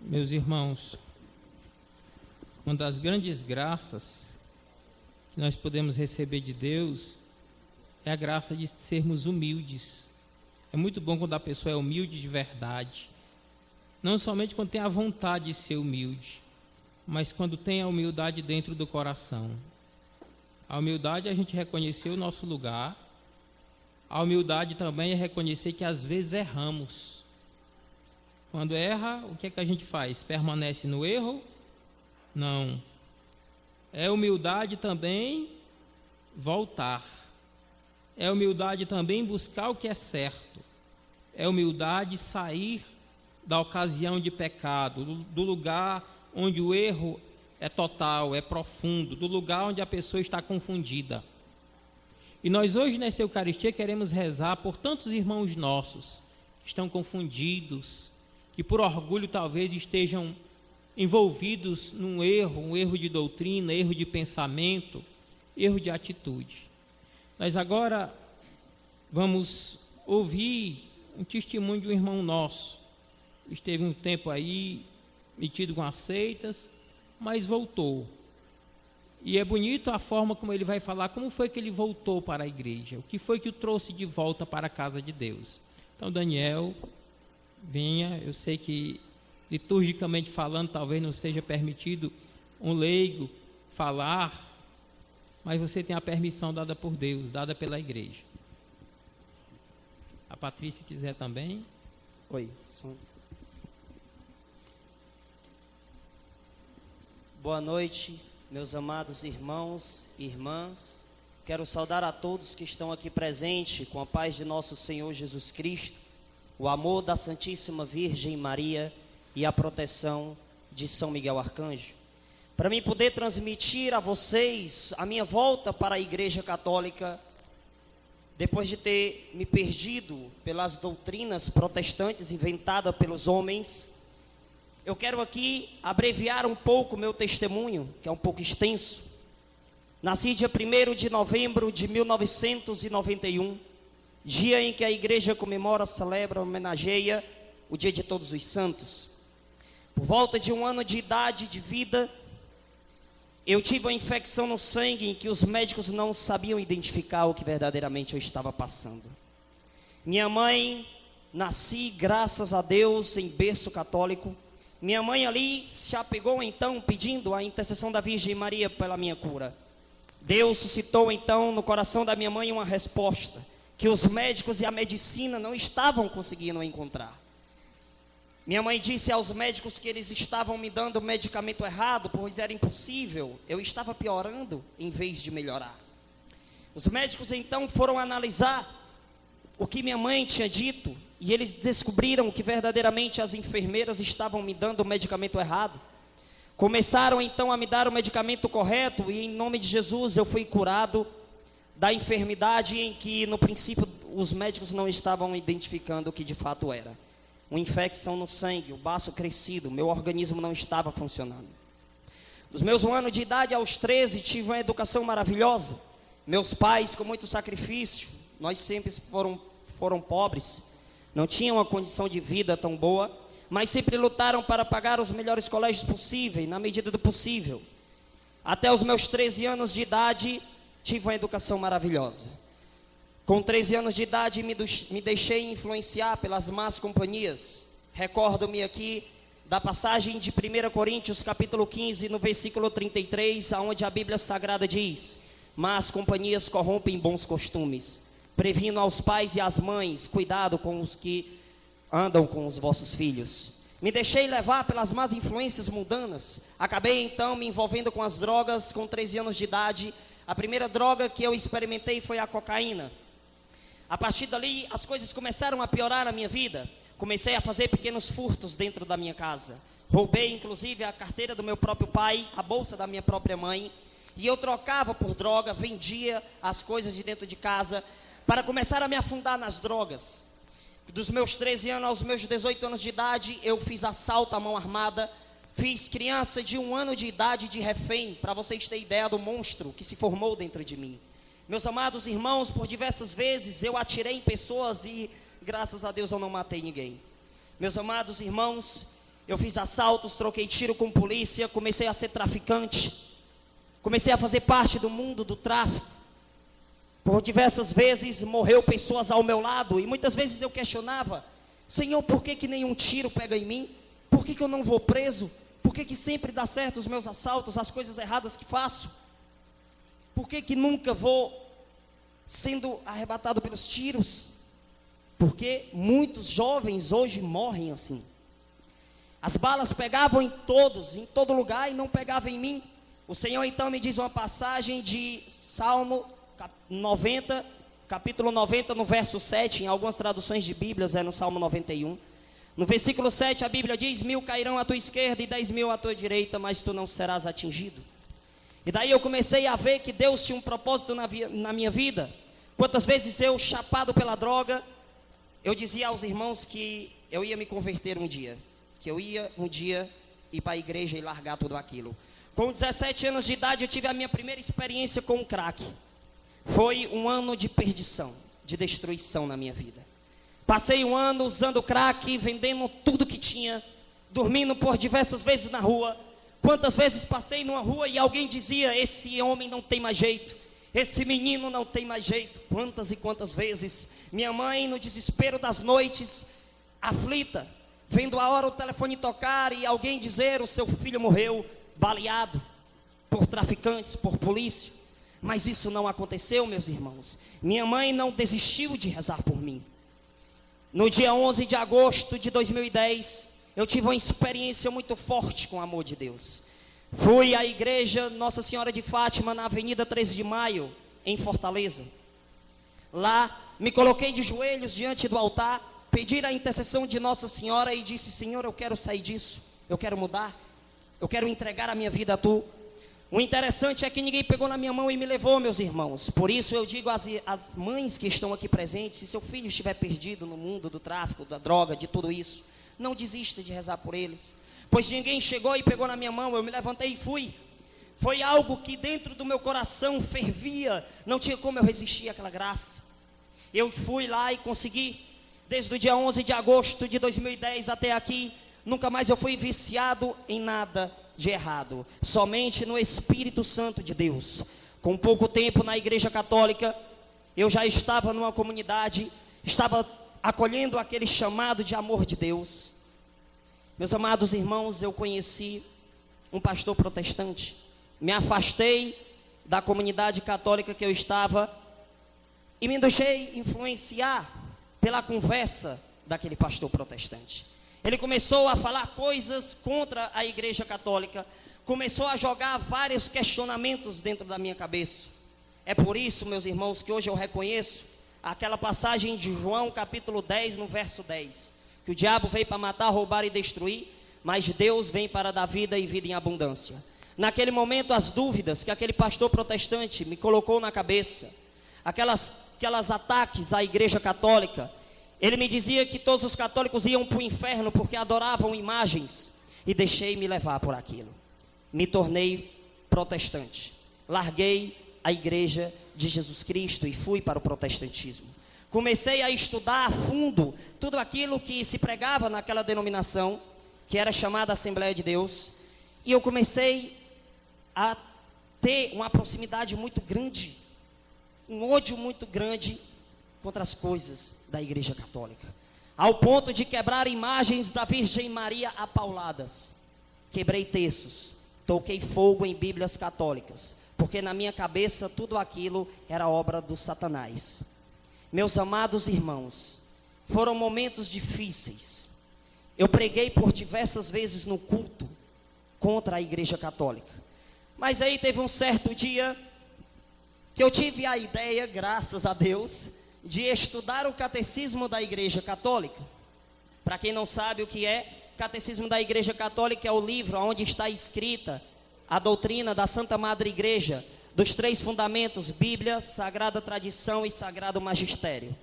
Meus irmãos, uma das grandes graças que nós podemos receber de Deus é a graça de sermos humildes. É muito bom quando a pessoa é humilde de verdade. Não somente quando tem a vontade de ser humilde, mas quando tem a humildade dentro do coração. A humildade é a gente reconhecer o nosso lugar. A humildade também é reconhecer que às vezes erramos. Quando erra, o que é que a gente faz? Permanece no erro? Não. É humildade também voltar. É humildade também buscar o que é certo. É humildade sair da ocasião de pecado, do lugar onde o erro é total, é profundo, do lugar onde a pessoa está confundida. E nós hoje nessa Eucaristia queremos rezar por tantos irmãos nossos que estão confundidos, que por orgulho talvez estejam envolvidos num erro, um erro de doutrina, erro de pensamento, erro de atitude. Nós agora vamos ouvir um testemunho de um irmão nosso. Esteve um tempo aí metido com as seitas, mas voltou. E é bonito a forma como ele vai falar, como foi que ele voltou para a igreja, o que foi que o trouxe de volta para a casa de Deus. Então, Daniel, venha. Eu sei que liturgicamente falando talvez não seja permitido um leigo falar, mas você tem a permissão dada por Deus, dada pela igreja. A Patrícia quiser também. Oi. Boa noite, meus amados irmãos e irmãs. Quero saudar a todos que estão aqui presentes com a paz de nosso Senhor Jesus Cristo, o amor da Santíssima Virgem Maria e a proteção de São Miguel Arcanjo. Para mim poder transmitir a vocês a minha volta para a Igreja Católica, depois de ter me perdido pelas doutrinas protestantes inventadas pelos homens, eu quero aqui abreviar um pouco o meu testemunho, que é um pouco extenso. Nasci dia 1º de novembro de 1991, dia em que a igreja comemora, celebra, homenageia o Dia de Todos os Santos. Por volta de 1 ano de idade de vida, eu tive uma infecção no sangue em que os médicos não sabiam identificar o que verdadeiramente eu estava passando. Minha mãe, nasci, graças a Deus, em berço católico. Minha mãe ali se apegou então pedindo a intercessão da Virgem Maria pela minha cura. Deus suscitou então no coração da minha mãe uma resposta que os médicos e a medicina não estavam conseguindo encontrar. Minha mãe disse aos médicos que eles estavam me dando o medicamento errado, pois era impossível, eu estava piorando em vez de melhorar. Os médicos então foram analisar o que minha mãe tinha dito, e eles descobriram que verdadeiramente as enfermeiras estavam me dando o medicamento errado. Começaram então a me dar o medicamento correto, e em nome de Jesus eu fui curado da enfermidade em que no princípio os médicos não estavam identificando o que de fato era. Uma infecção no sangue, o baço crescido, meu organismo não estava funcionando. Dos meus 1 ano de idade aos 13, tive uma educação maravilhosa. Meus pais, com muito sacrifício, nós sempre foram pobres, não tinham uma condição de vida tão boa, mas sempre lutaram para pagar os melhores colégios possíveis, na medida do possível. Até os meus 13 anos de idade, tive uma educação maravilhosa. Com 13 anos de idade, me deixei influenciar pelas más companhias. Recordo-me aqui da passagem de 1 Coríntios, capítulo 15, no versículo 33, onde a Bíblia Sagrada diz: más companhias corrompem bons costumes. Previno aos pais e às mães, cuidado com os que andam com os vossos filhos. Me deixei levar pelas más influências mundanas. Acabei então me envolvendo com as drogas com 13 anos de idade. A primeira droga que eu experimentei foi a cocaína. A partir dali, as coisas começaram a piorar na minha vida. Comecei a fazer pequenos furtos dentro da minha casa. Roubei, inclusive, a carteira do meu próprio pai, a bolsa da minha própria mãe. E eu trocava por droga, vendia as coisas de dentro de casa, para começar a me afundar nas drogas. Dos meus 13 anos aos meus 18 anos de idade, eu fiz assalto à mão armada. Fiz criança de 1 ano de idade de refém, para vocês terem ideia do monstro que se formou dentro de mim. Meus amados irmãos, por diversas vezes eu atirei em pessoas e, graças a Deus, eu não matei ninguém. Meus amados irmãos, Eu fiz assaltos, troquei tiro com polícia, comecei a ser traficante. Comecei a fazer parte do mundo do tráfico. Por diversas vezes morreu pessoas ao meu lado. E muitas vezes eu questionava: Senhor, por que que nenhum tiro pega em mim? Por que que eu não vou preso? Por que que sempre dá certo os meus assaltos, as coisas erradas que faço? Por que que nunca vou sendo arrebatado pelos tiros? Porque muitos jovens hoje morrem assim. As balas pegavam em todos, em todo lugar, e não pegavam em mim. O Senhor então me diz uma passagem de Salmo 90, capítulo 90, no verso 7, em algumas traduções de Bíblias é no Salmo 91. No versículo 7 a Bíblia diz: 1000 cairão à tua esquerda e 10.000 à tua direita, mas tu não serás atingido. E daí eu comecei a ver que Deus tinha um propósito na minha vida. Quantas vezes eu, chapado pela droga, eu dizia aos irmãos que eu ia me converter um dia, que eu ia um dia ir para a igreja e largar tudo aquilo. Com 17 anos de idade eu tive a minha primeira experiência com o crack. Foi um ano de perdição, de destruição na minha vida. Passei um ano usando crack, vendendo tudo que tinha, dormindo por diversas vezes na rua. Quantas vezes passei numa rua e alguém dizia: esse homem não tem mais jeito, esse menino não tem mais jeito. Quantas e quantas vezes minha mãe, no desespero das noites, aflita, vendo a hora o telefone tocar e alguém dizer: o seu filho morreu baleado por traficantes, por polícia. Mas isso não aconteceu, meus irmãos. Minha mãe não desistiu de rezar por mim. No dia 11 de agosto de 2010, eu tive uma experiência muito forte com o amor de Deus. Fui à igreja Nossa Senhora de Fátima, na Avenida 13 de Maio, em Fortaleza. Lá, me coloquei de joelhos diante do altar, pedi a intercessão de Nossa Senhora e disse: Senhor, eu quero sair disso, eu quero mudar, eu quero entregar a minha vida a Tu. O interessante é que ninguém pegou na minha mão e me levou, meus irmãos. Por isso eu digo às mães que estão aqui presentes: se seu filho estiver perdido no mundo do tráfico, da droga, de tudo isso, não desista de rezar por eles. Pois ninguém chegou e pegou na minha mão, eu me levantei e fui. Foi algo que dentro do meu coração fervia, não tinha como eu resistir àquela graça. Eu fui lá e consegui. Desde o dia 11 de agosto de 2010 até aqui, nunca mais eu fui viciado em nada de errado, somente no Espírito Santo de Deus. Com pouco tempo na Igreja Católica, eu já estava numa comunidade, estava acolhendo aquele chamado de amor de Deus. Meus amados irmãos, eu conheci um pastor protestante, me afastei da comunidade católica que eu estava e me deixei influenciar pela conversa daquele pastor protestante. Ele começou a falar coisas contra a igreja católica, começou a jogar vários questionamentos dentro da minha cabeça. É por isso, meus irmãos, que hoje eu reconheço aquela passagem de João capítulo 10, no verso 10, que o diabo veio para matar, roubar e destruir, mas Deus vem para dar vida e vida em abundância. Naquele momento, as dúvidas que aquele pastor protestante me colocou na cabeça, aquelas ataques à igreja católica, ele me dizia que todos os católicos iam para o inferno porque adoravam imagens, e deixei-me levar por aquilo. Me tornei protestante, larguei a igreja de Jesus Cristo e fui para o protestantismo. Comecei a estudar a fundo tudo aquilo que se pregava naquela denominação, que era chamada Assembleia de Deus, e eu comecei a ter uma proximidade muito grande, um ódio muito grande contra as coisas da igreja católica, ao ponto de quebrar imagens da Virgem Maria a pauladas. Quebrei terços, toquei fogo em bíblias católicas, porque na minha cabeça tudo aquilo era obra do Satanás. Meus amados irmãos, foram momentos difíceis. Eu preguei por diversas vezes no culto contra a igreja católica, mas aí teve um certo dia que eu tive a ideia, graças a Deus, de estudar o catecismo da igreja católica. Para quem não sabe o que é, catecismo da igreja católica é o livro onde está escrita a doutrina da Santa Madre Igreja, dos 3 fundamentos: Bíblia, Sagrada Tradição e Sagrado Magistério.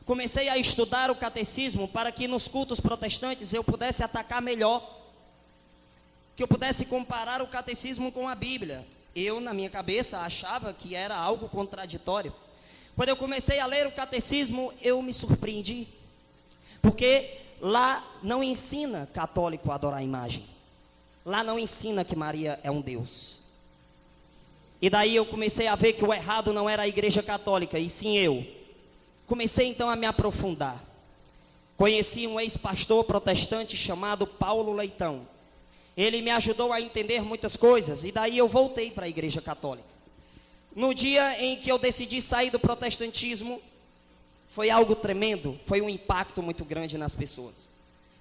Comecei a estudar o catecismo para que nos cultos protestantes eu pudesse atacar melhor, que eu pudesse comparar o catecismo com a Bíblia. Eu, na minha cabeça, achava que era algo contraditório. Quando eu comecei a ler o catecismo, eu me surpreendi, porque lá não ensina católico a adorar a imagem. Lá não ensina que Maria é um Deus. E daí eu comecei a ver que o errado não era a igreja católica, e sim eu. Comecei então a me aprofundar. Conheci um ex-pastor protestante chamado Paulo Leitão. Ele me ajudou a entender muitas coisas, e daí eu voltei para a igreja católica. No dia em que eu decidi sair do protestantismo, foi algo tremendo, foi um impacto muito grande nas pessoas.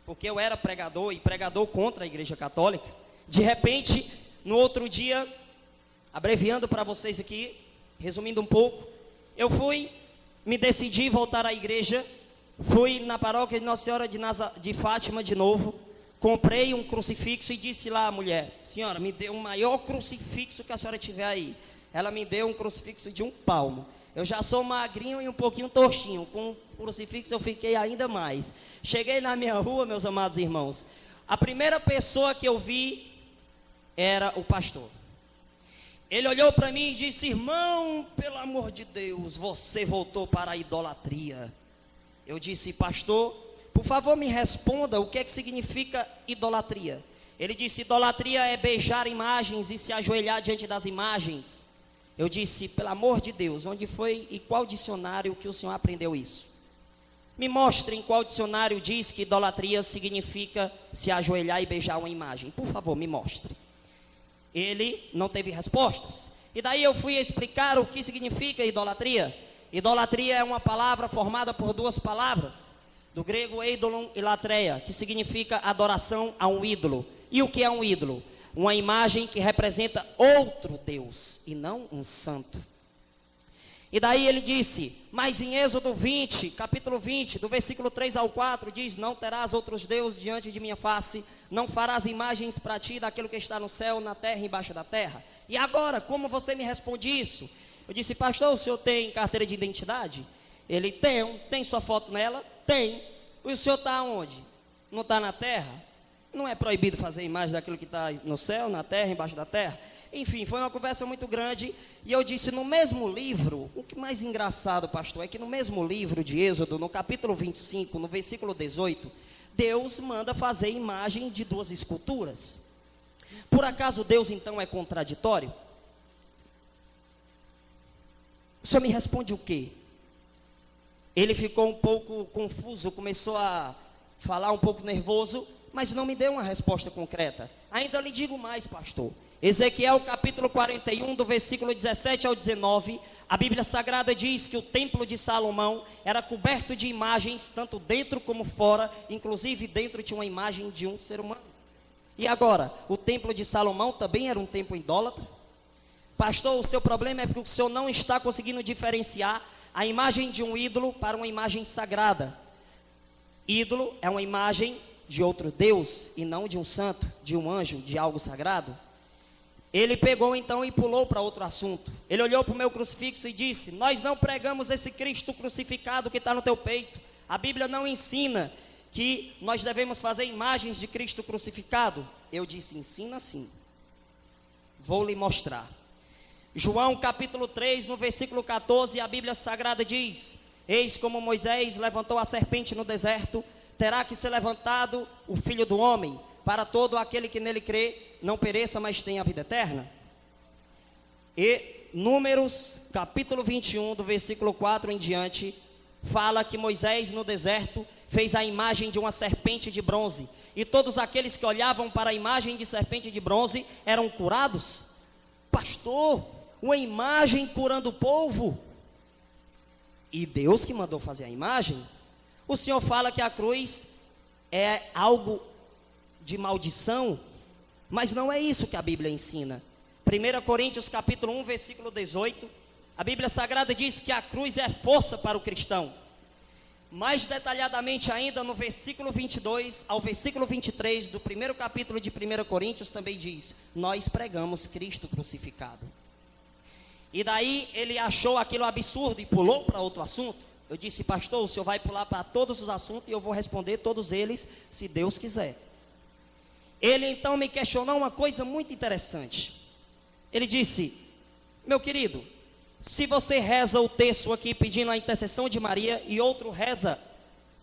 Porque eu era pregador, e pregador contra a igreja católica. De repente, no outro dia, abreviando para vocês aqui, resumindo um pouco, eu me decidi voltar à igreja, fui na paróquia de Nossa Senhora de Fátima de novo, comprei um crucifixo e disse lá à mulher: senhora, me dê o maior crucifixo que a senhora tiver aí. Ela me deu um crucifixo de 1 palmo. Eu já sou magrinho e um pouquinho tortinho. Com o crucifixo eu fiquei ainda mais. Cheguei na minha rua, meus amados irmãos. A primeira pessoa que eu vi era o pastor. Ele olhou para mim e disse: irmão, pelo amor de Deus, você voltou para a idolatria. Eu disse: pastor, por favor me responda o que é que significa idolatria. Ele disse: idolatria é beijar imagens e se ajoelhar diante das imagens. Eu disse: pelo amor de Deus, onde foi e qual dicionário que o senhor aprendeu isso? Me mostre em qual dicionário diz que idolatria significa se ajoelhar e beijar uma imagem. Por favor, me mostre. Ele não teve respostas. E daí eu fui explicar o que significa idolatria. Idolatria é uma palavra formada por 2 palavras, do grego eidolon e latreia, que significa adoração a um ídolo. E o que é um ídolo? Uma imagem que representa outro Deus e não um santo. E daí ele disse: mas em Êxodo 20, capítulo 20, do versículo 3 ao 4, diz: não terás outros deuses diante de minha face, não farás imagens para ti daquilo que está no céu, na terra e embaixo da terra. E agora, como você me responde isso? Eu disse: pastor, o senhor tem carteira de identidade? Ele: tem sua foto nela? Tem. E o senhor está onde? Não está na terra? Não é proibido fazer imagem daquilo que está no céu, na terra, embaixo da terra? Enfim, foi uma conversa muito grande. E eu disse: no mesmo livro, o que mais engraçado, pastor, é que no mesmo livro de Êxodo, no capítulo 25, no versículo 18, Deus manda fazer imagem de 2 esculturas. Por acaso Deus então é contraditório? O senhor me responde o quê? Ele ficou um pouco confuso, começou a falar um pouco nervoso, mas não me deu uma resposta concreta. Ainda lhe digo mais, pastor. Ezequiel capítulo 41, do versículo 17 ao 19, a Bíblia Sagrada diz que o templo de Salomão era coberto de imagens, tanto dentro como fora, inclusive dentro tinha uma imagem de um ser humano. E agora, o templo de Salomão também era um templo idólatra? Pastor, o seu problema é porque o senhor não está conseguindo diferenciar a imagem de um ídolo para uma imagem sagrada. Ídolo é uma imagem de outro Deus e não de um santo, de um anjo, de algo sagrado. Ele pegou então e pulou para outro assunto. Ele olhou para o meu crucifixo e disse: nós não pregamos esse Cristo crucificado que está no teu peito. A Bíblia não ensina que nós devemos fazer imagens de Cristo crucificado. Eu disse: ensina sim. Vou lhe mostrar. João capítulo 3, no versículo 14, a Bíblia Sagrada diz: eis como Moisés levantou a serpente no deserto, terá que ser levantado o Filho do Homem, para todo aquele que nele crê, não pereça, mas tenha a vida eterna. E Números capítulo 21, do versículo 4 em diante, fala que Moisés no deserto fez a imagem de uma serpente de bronze, e todos aqueles que olhavam para a imagem de serpente de bronze eram curados. Pastor, uma imagem curando o povo? E Deus que mandou fazer a imagem? O Senhor fala que a cruz é algo de maldição, mas não é isso que a Bíblia ensina. 1 Coríntios capítulo 1, versículo 18, a Bíblia Sagrada diz que a cruz é força para o cristão. Mais detalhadamente ainda, no versículo 22 ao versículo 23 do 1º capítulo de 1 Coríntios também diz: nós pregamos Cristo crucificado. E daí ele achou aquilo absurdo e pulou para outro assunto. Eu disse: pastor, o senhor vai pular para todos os assuntos e eu vou responder todos eles, se Deus quiser. Ele então me questionou uma coisa muito interessante. Ele disse: meu querido, se você reza o texto aqui pedindo a intercessão de Maria, e outro reza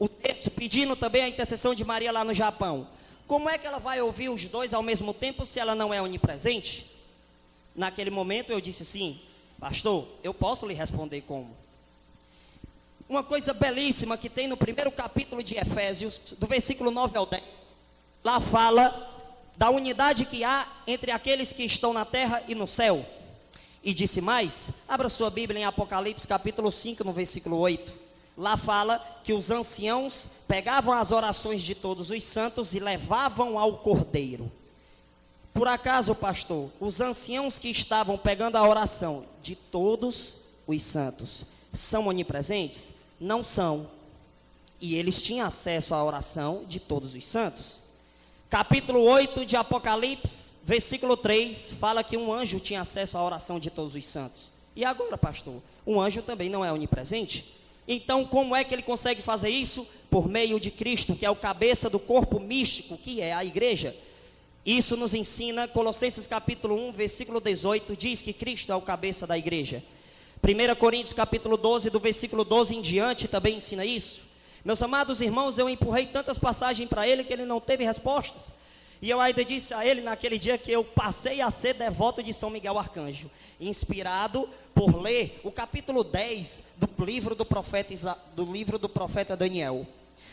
o texto pedindo também a intercessão de Maria lá no Japão. Como é que ela vai ouvir os dois ao mesmo tempo se ela não é onipresente? Naquele momento eu disse assim: pastor, eu posso lhe responder como? Uma coisa belíssima que tem no primeiro capítulo de Efésios, do versículo 9 ao 10. Lá fala da unidade que há entre aqueles que estão na terra e no céu. E disse mais, abra sua Bíblia em Apocalipse capítulo 5, no versículo 8. Lá fala que os anciãos pegavam as orações de todos os santos e levavam ao Cordeiro. Por acaso, pastor, os anciãos que estavam pegando a oração de todos os santos são onipresentes? Não são. E eles tinham acesso à oração de todos os santos. Capítulo 8 de Apocalipse, versículo 3, fala que um anjo tinha acesso à oração de todos os santos. E agora, pastor, um anjo também não é onipresente? Então, como é que ele consegue fazer isso? Por meio de Cristo, que é o cabeça do corpo místico, que é a igreja. Isso nos ensina, Colossenses capítulo 1, versículo 18, diz que Cristo é o cabeça da igreja. 1 Coríntios capítulo 12, do versículo 12 em diante, também ensina isso. Meus amados irmãos, eu empurrei tantas passagens para ele que ele não teve respostas. E eu ainda disse a ele naquele dia que eu passei a ser devoto de São Miguel Arcanjo, inspirado por ler o capítulo 10 do livro do profeta Daniel.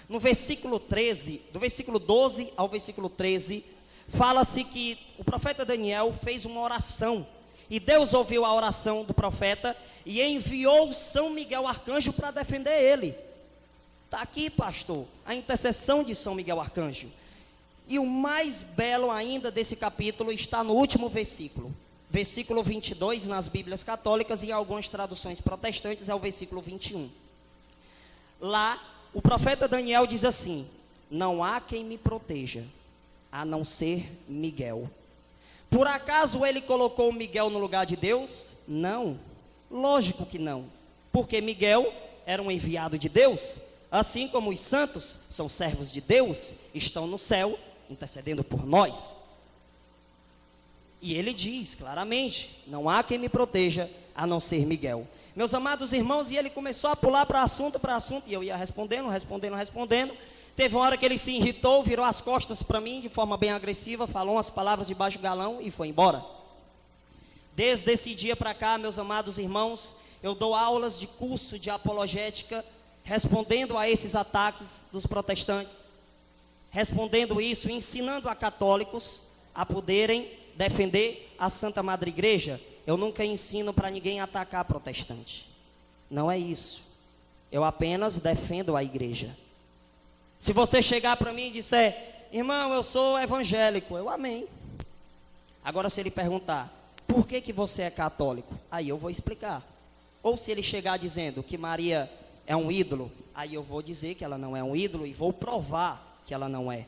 No versículo 13, do versículo 12 ao versículo 13, fala-se que o profeta Daniel fez uma oração. E Deus ouviu a oração do profeta e enviou São Miguel Arcanjo para defender ele. Está aqui, pastor, a intercessão de São Miguel Arcanjo. E o mais belo ainda desse capítulo está no último versículo. Versículo 22 nas Bíblias católicas e em algumas traduções protestantes é o versículo 21. Lá, o profeta Daniel diz assim: não há quem me proteja, a não ser Miguel. Por acaso ele colocou Miguel no lugar de Deus? Não, lógico que não. Porque Miguel era um enviado de Deus, assim como os santos são servos de Deus, estão no céu intercedendo por nós. E ele diz claramente: não há quem me proteja a não ser Miguel. Meus amados irmãos, e ele começou a pular para assunto, e eu ia respondendo. Teve uma hora que ele se irritou, virou as costas para mim de forma bem agressiva, falou umas palavras de baixo galão e foi embora. Desde esse dia para cá, meus amados irmãos, eu dou aulas de curso de apologética, respondendo a esses ataques dos protestantes, respondendo isso, ensinando a católicos a poderem defender a Santa Madre Igreja. Eu nunca ensino para ninguém atacar protestante. Não é isso. Eu apenas defendo a igreja. Se você chegar para mim e disser: irmão, eu sou evangélico, eu amém. Agora se ele perguntar: por que você é católico? Aí eu vou explicar. Ou se ele chegar dizendo que Maria é um ídolo, aí eu vou dizer que ela não é um ídolo e vou provar que ela não é.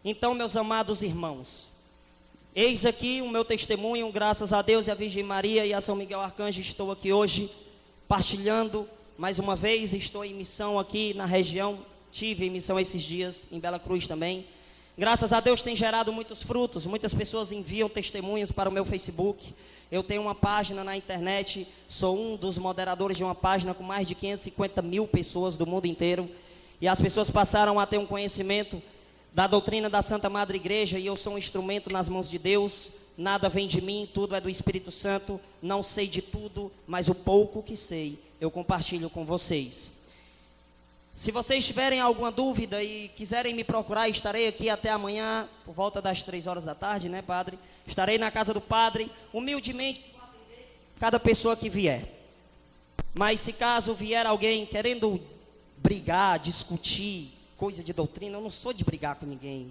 Então, meus amados irmãos, eis aqui o meu testemunho, graças a Deus e a Virgem Maria e a São Miguel Arcanjo, estou aqui hoje partilhando mais uma vez. Estou em missão aqui na região, tive em missão esses dias em Bela Cruz também. Graças a Deus tem gerado muitos frutos, muitas pessoas enviam testemunhos para o meu Facebook. Eu tenho uma página na internet, sou um dos moderadores de uma página com mais de 550 mil pessoas do mundo inteiro. E as pessoas passaram a ter um conhecimento da doutrina da Santa Madre Igreja, e eu sou um instrumento nas mãos de Deus. Nada vem de mim, tudo é do Espírito Santo. Não sei de tudo, mas o pouco que sei, eu compartilho com vocês. Se vocês tiverem alguma dúvida e quiserem me procurar, estarei aqui até amanhã, por volta das 3 horas da tarde, né, padre? Estarei na casa do padre, humildemente, para atender cada pessoa que vier. Mas se caso vier alguém querendo brigar, discutir coisa de doutrina, eu não sou de brigar com ninguém.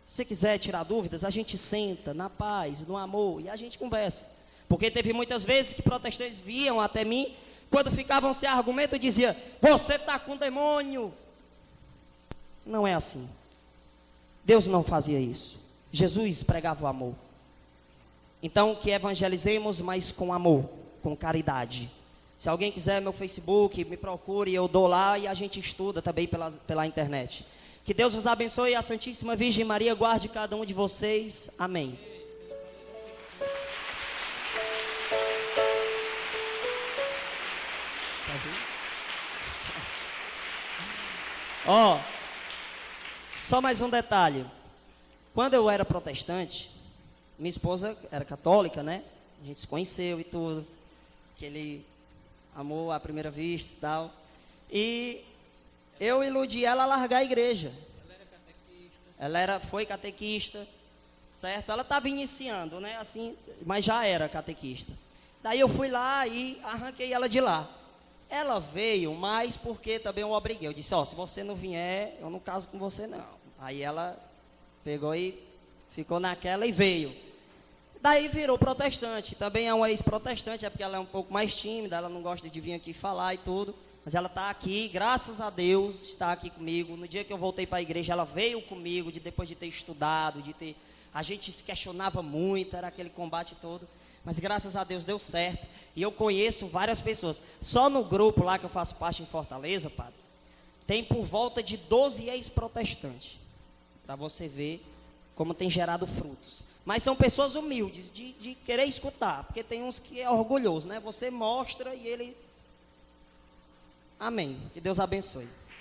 Se você quiser tirar dúvidas, a gente senta na paz, no amor, e a gente conversa. Porque teve muitas vezes que protestantes vinham até mim, quando ficavam sem argumento, eu dizia: você está com demônio. Não é assim. Deus não fazia isso. Jesus pregava o amor. Então, que evangelizemos, mas com amor, com caridade. Se alguém quiser meu Facebook, me procure, eu dou lá e a gente estuda também pela internet. Que Deus vos abençoe e a Santíssima Virgem Maria guarde cada um de vocês. Amém. Ó, só mais um detalhe. Quando eu era protestante, minha esposa era católica, né? A gente se conheceu e tudo. Aquele amor à primeira vista e tal. E eu iludi ela a largar a igreja. Foi catequista, certo? Ela estava iniciando, né? Assim, mas já era catequista. Daí eu fui lá e arranquei ela de lá. Ela veio, mas porque também eu obriguei. Eu disse, ó, se você não vier, eu não caso com você não. Aí ela pegou e ficou naquela e veio. Daí virou protestante. Também é uma ex-protestante, é porque ela é um pouco mais tímida, ela não gosta de vir aqui falar e tudo. Mas ela está aqui, graças a Deus, está aqui comigo. No dia que eu voltei para a igreja, ela veio comigo, depois de ter estudado, a gente se questionava muito, era aquele combate todo. Mas graças a Deus deu certo. E eu conheço várias pessoas. Só no grupo lá que eu faço parte em Fortaleza, padre, tem por volta de 12 ex-protestantes. Para você ver como tem gerado frutos. Mas são pessoas humildes, de querer escutar. Porque tem uns que é orgulhoso, né? Você mostra e ele... Amém. Que Deus abençoe.